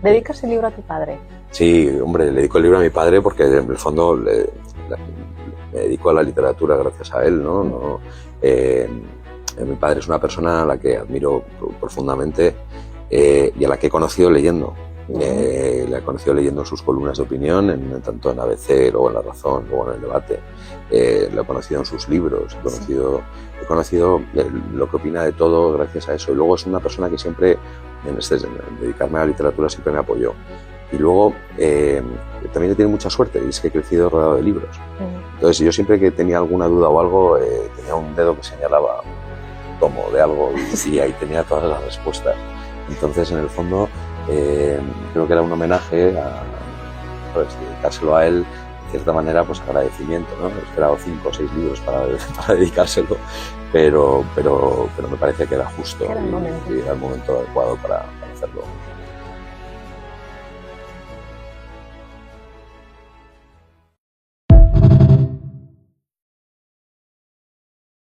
¿Dedicas el libro a tu padre? Sí, hombre, le dedico el libro a mi padre porque en el fondo me dedico a la literatura gracias a él, ¿no? Mi padre es una persona a la que admiro profundamente y a la que he conocido leyendo. Le he conocido leyendo sus columnas de opinión, tanto en ABC, luego en La Razón, luego en El Debate. Lo he conocido en sus libros, he conocido lo que opina de todo gracias a eso. Y luego es una persona que siempre, en dedicarme a la literatura, siempre me apoyó. Y luego también he tenido mucha suerte, y es que he crecido rodeado de libros. Entonces yo siempre que tenía alguna duda o algo, tenía un dedo que señalaba un tomo de algo y ahí tenía todas las respuestas. Entonces, en el fondo, creo que era un homenaje a dedicárselo a él, de cierta manera, pues agradecimiento, ¿no? He esperado 5 o 6 libros para dedicárselo, pero me parecía que era justo y era el momento adecuado para hacerlo.